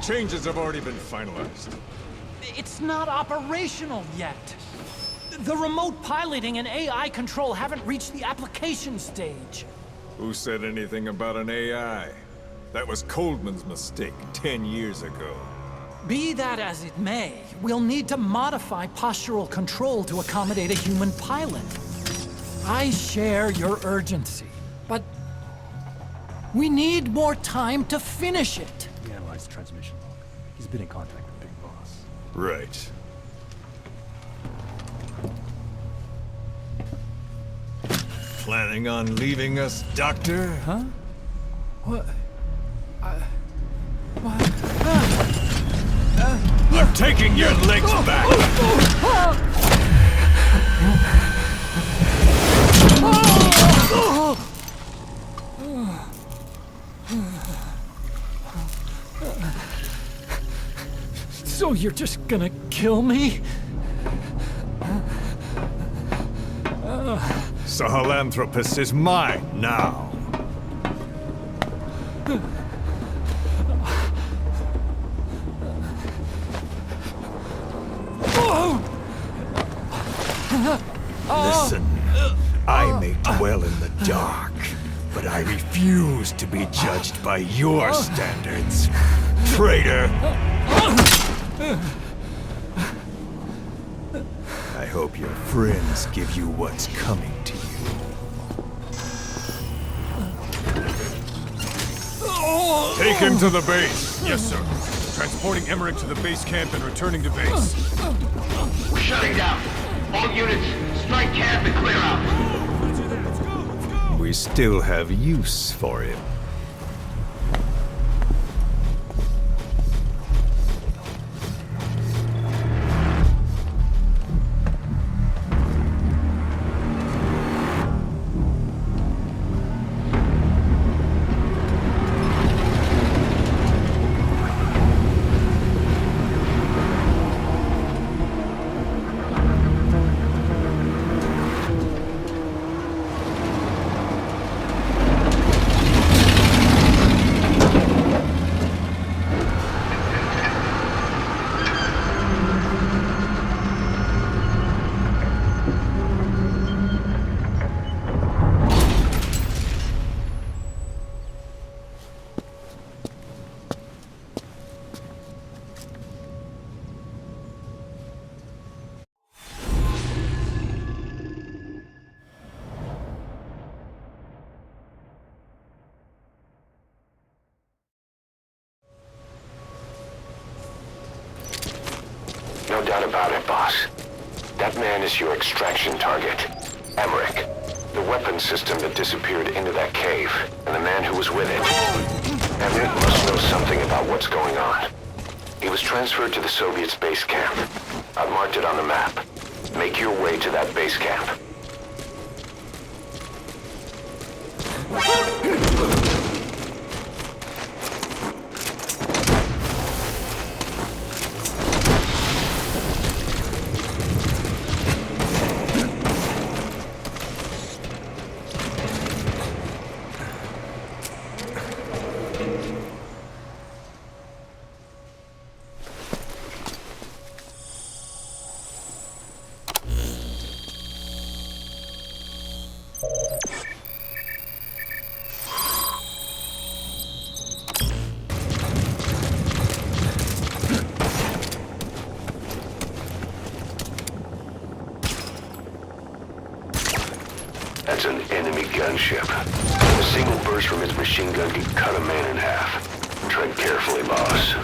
Changes have already been finalized. It's not operational yet. The remote piloting and AI control haven't reached the application stage. Who said anything about an AI? That was Coldman's mistake 10 years ago. Be that as it may, we'll need to modify postural control to accommodate a human pilot. I share your urgency, but we need more time to finish it. We analyzed the transmission log. He's been in contact with Big Boss. Right. Planning on leaving us, Doctor? Huh? What? I'm taking your legs back! So you're just gonna kill me? Sahelanthropus is mine now. Listen, I may dwell in the dark, but I refuse to be judged by your standards, traitor! I hope your friends give you what's coming to you. Take him to the base. Yes, sir. Transporting Emmerich to the base camp and returning to base. We're shutting down. All units, strike camp and clear out. We still have use for him. No doubt about it, boss. That man is your extraction target. Emmerich. The weapon system that disappeared into that cave, and the man who was with it. Emmerich must know something about what's going on. He was transferred to the Soviet base camp. I've marked it on the map. Make your way to that base camp. That's an enemy gunship. A single burst from its machine gun could cut a man in half. Tread carefully, boss.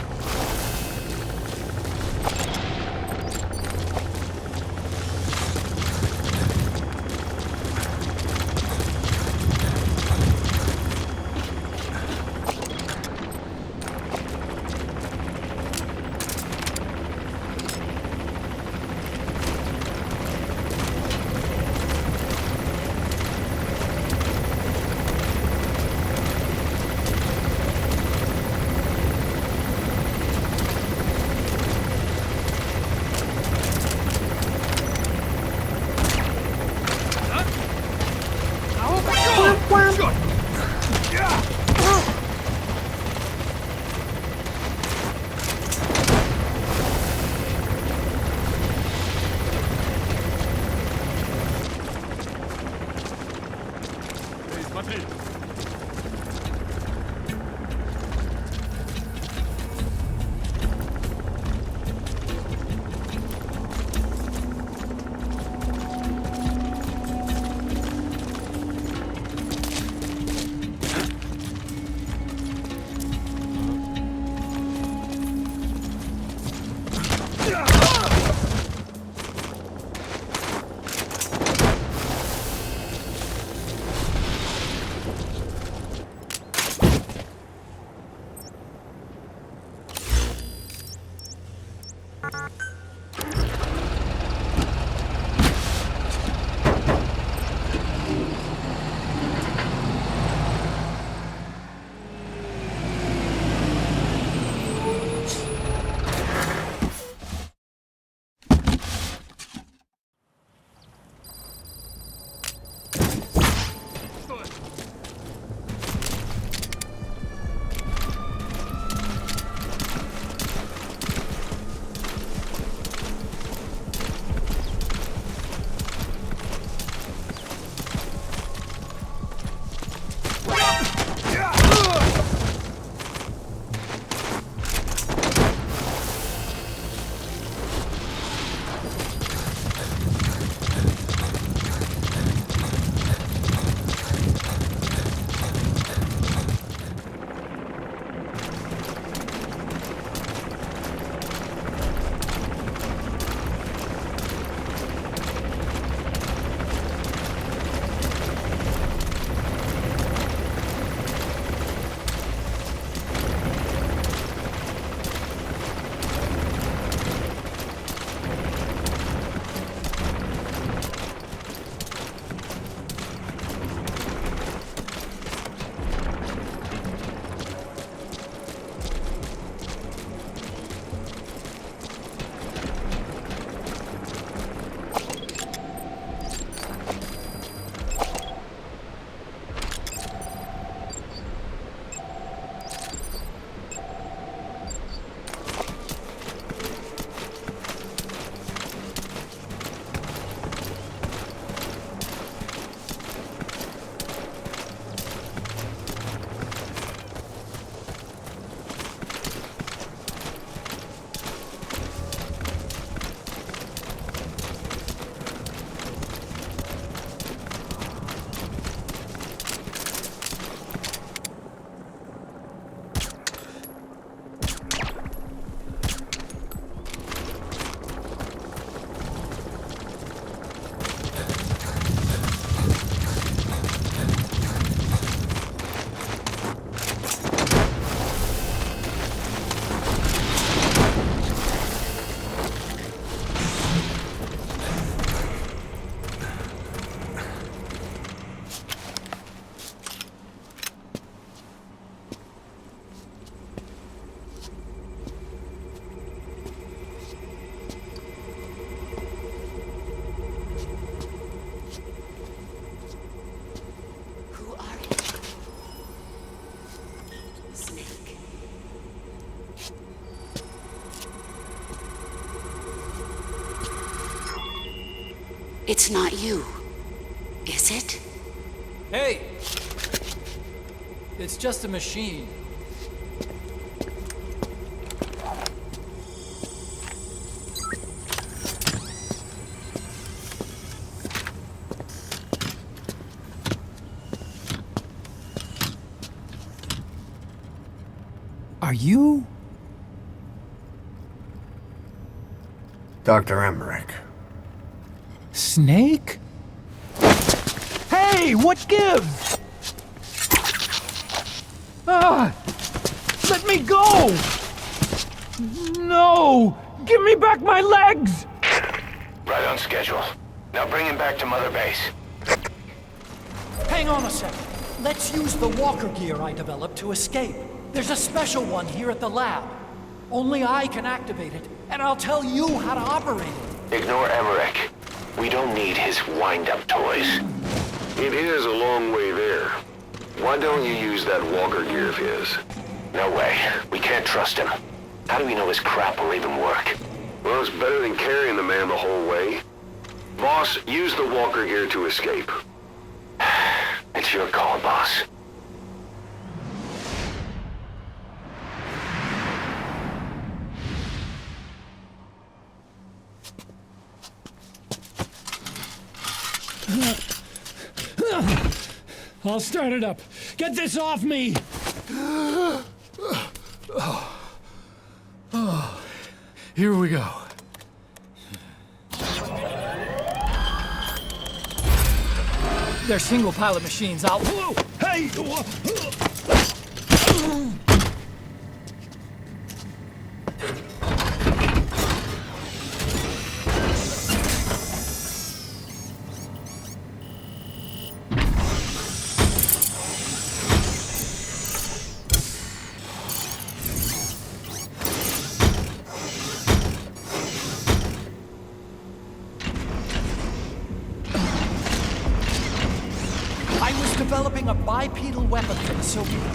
It's not you, is it? Hey! It's just a machine. Are you? Dr. Emmerich. Snake? Hey, what gives? Ah! Let me go! No! Give me back my legs! Right on schedule. Now bring him back to Mother Base. Hang on a second. Let's use the walker gear I developed to escape. There's a special one here at the lab. Only I can activate it, and I'll tell you how to operate it. Ignore Emmerich. We don't need his wind-up toys. It is a long way there. Why don't you use that walker gear of his? No way. We can't trust him. How do we know his crap will even work? Well, it's better than carrying the man the whole way. Boss, use the walker gear to escape. It's your call, boss. I'll start it up. Get this off me! Here we go. They're single pilot machines. I'll... Hey! Developing a bipedal weapon for the Soviet Union.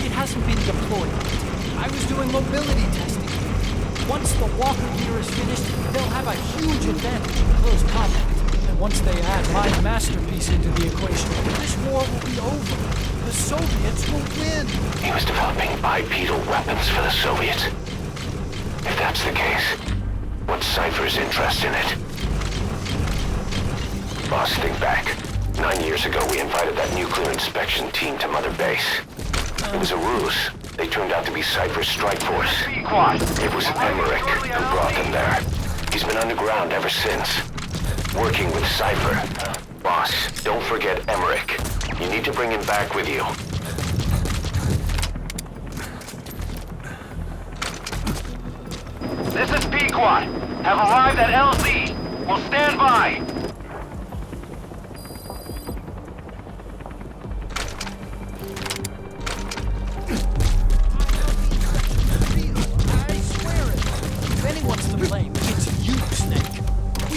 It hasn't been deployed yet. I was doing mobility testing. Once the walker gear is finished, they'll have a huge advantage in close combat. And once they add my masterpiece into the equation, this war will be over. The Soviets will win. He was developing bipedal weapons for the Soviets. If that's the case, what's Cypher's interest in it? Boss, think back. 9 years ago, we invited that nuclear inspection team to Mother Base. It was a ruse. They turned out to be Cypher's strike force. It was Emmerich who brought them there. He's been underground ever since, working with Cypher. Boss, don't forget Emmerich. You need to bring him back with you. This is Pequod. Have arrived at LZ. Will stand by.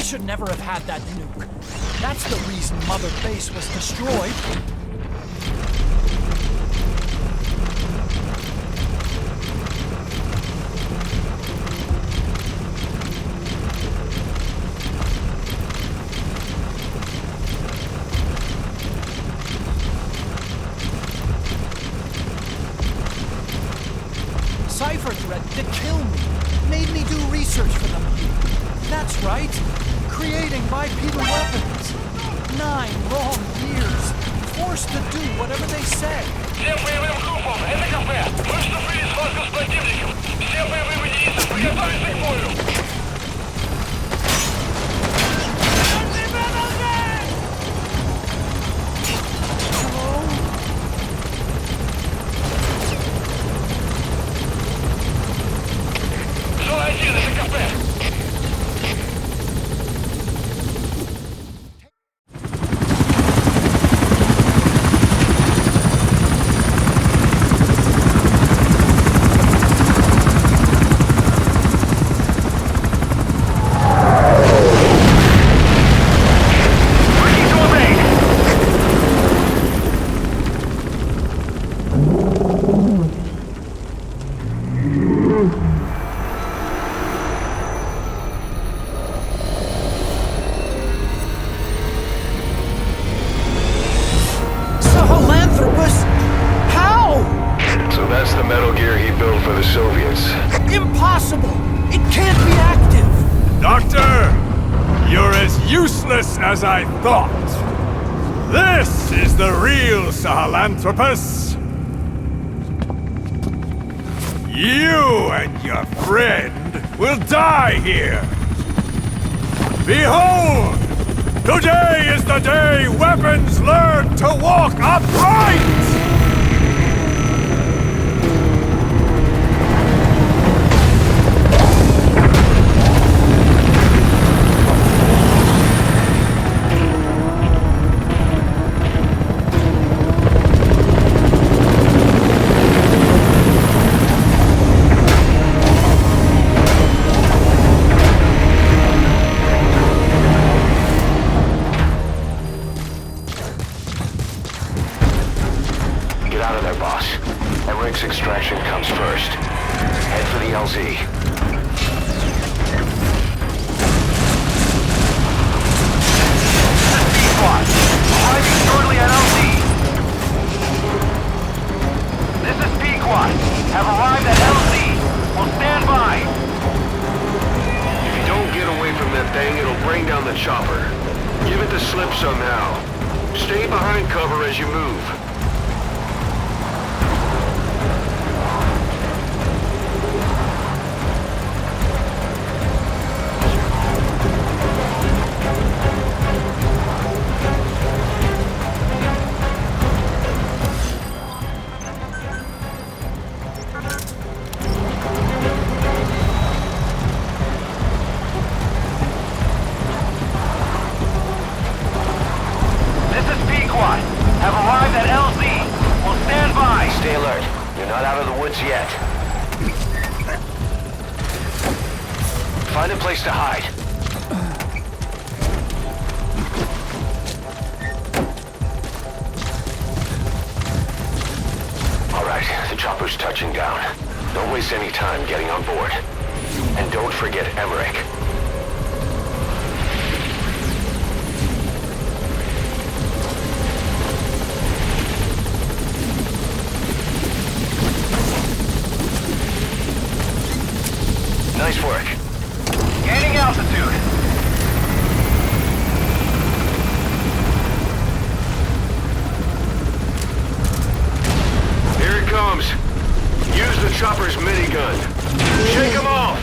Should never have had that nuke. That's the reason Mother Base was destroyed. Cypher threatened to kill me. Made me do research for them. That's right. Creating bipedal weapons. 9 long years. Forced to do whatever they say. Всем боевым группам, это кафе. Мы вступили в схватку с противником. Все боевые единицы приготовиться к бою. Зона 1, это кафе. Soviets. Impossible! It can't be active! Doctor, you're as useless as I thought. This is the real Sahelanthropus. You and your friend will die here. Behold! Today is the day weapons learn to walk upright! Get out of there, boss. Emmerich's extraction comes first. Head for the LZ. Squad, arriving shortly at LZ. This is P-Quad. Have arrived at LZ. Will stand by. If you don't get away from that thing, it'll bring down the chopper. Give it the slip somehow. Stay behind cover as you move. This is P-Quad. Have arrived at LZ. Will stand by. Stay alert. You're not out of the woods yet. Find a place to hide. All right, the chopper's touching down. Don't waste any time getting on board. And don't forget Emmerich. Nice work. Gaining altitude. Here it comes. Use the chopper's minigun. Shake him off!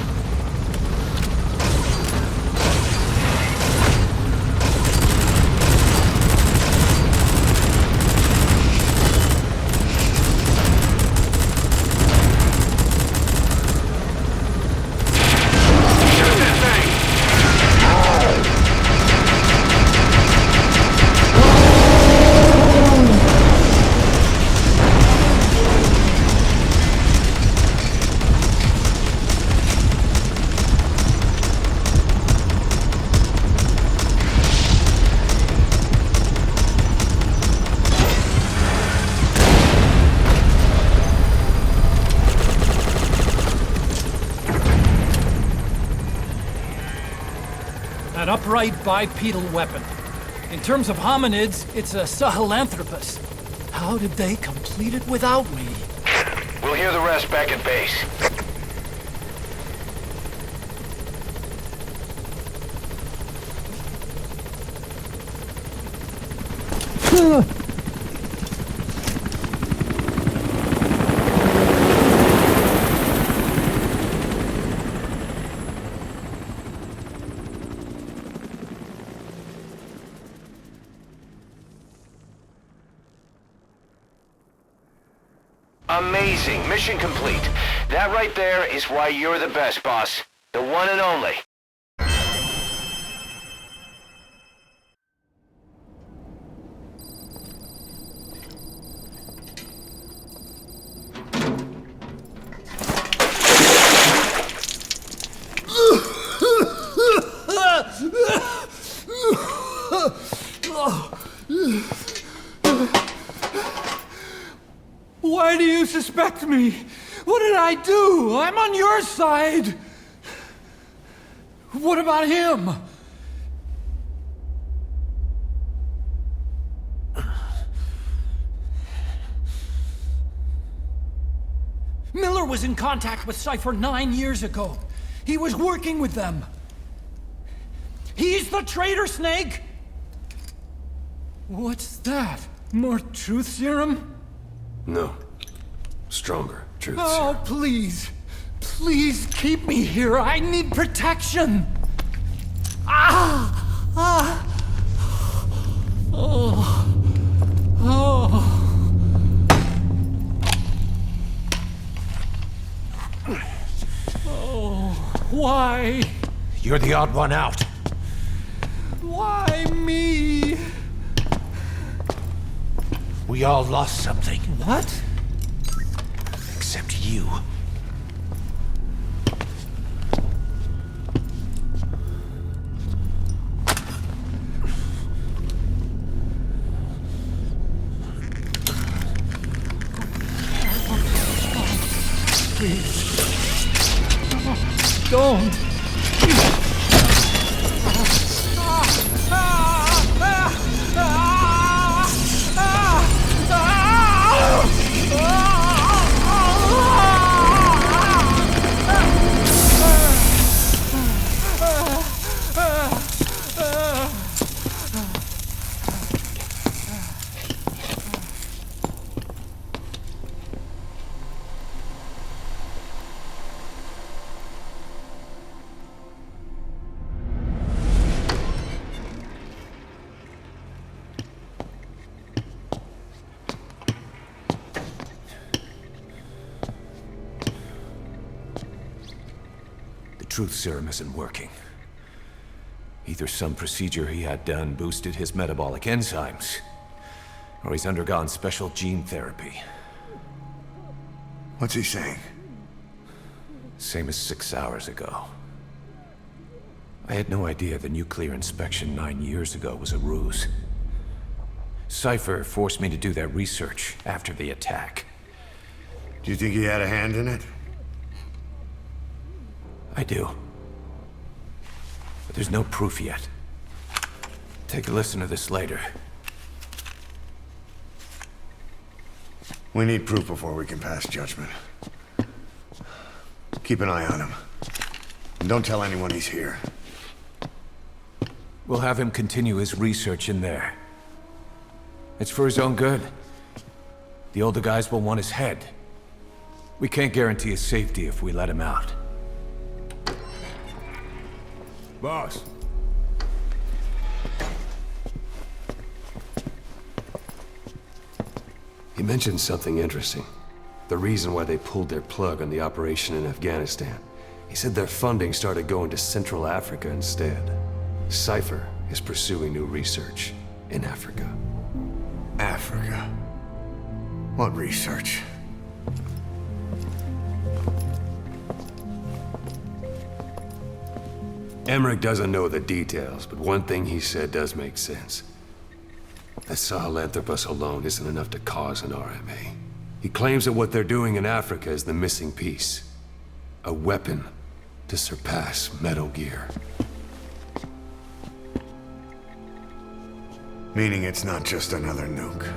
Shoot that thing! An upright bipedal weapon. In terms of hominids, it's a Sahelanthropus. How did they complete it without me? We'll hear the rest back at base. Amazing. Mission complete. That right there is why you're the best, boss. The one and only. Why do you suspect me? What did I do? I'm on your side. What about him? Miller was in contact with Cypher 9 years ago. He was working with them. He's the traitor, Snake! What's that? More truth serum? No. Stronger truth Oh, serum. please. Please keep me here. I need protection. Ah! Ah! Oh. Oh. Oh. Why? You're the odd one out. Why me? We all lost something, What? except you. Please. Don't. The truth serum isn't working. Either some procedure he had done boosted his metabolic enzymes, or he's undergone special gene therapy. What's he saying? Same as 6 hours ago. I had no idea the nuclear inspection 9 years ago was a ruse. Cypher forced me to do that research after the attack. Do you think he had a hand in it? I do. But there's no proof yet. Take a listen to this later. We need proof before we can pass judgment. Keep an eye on him. And don't tell anyone he's here. We'll have him continue his research in there. It's for his own good. The older guys will want his head. We can't guarantee his safety if we let him out. Boss. He mentioned something interesting. The reason why they pulled their plug on the operation in Afghanistan. He said their funding started going to Central Africa instead. Cypher is pursuing new research in Africa. Africa? What research? Emmerich doesn't know the details, but one thing he said does make sense. That Sahelanthropus alone isn't enough to cause an RMA. He claims that what they're doing in Africa is the missing piece. A weapon to surpass Metal Gear. Meaning it's not just another nuke.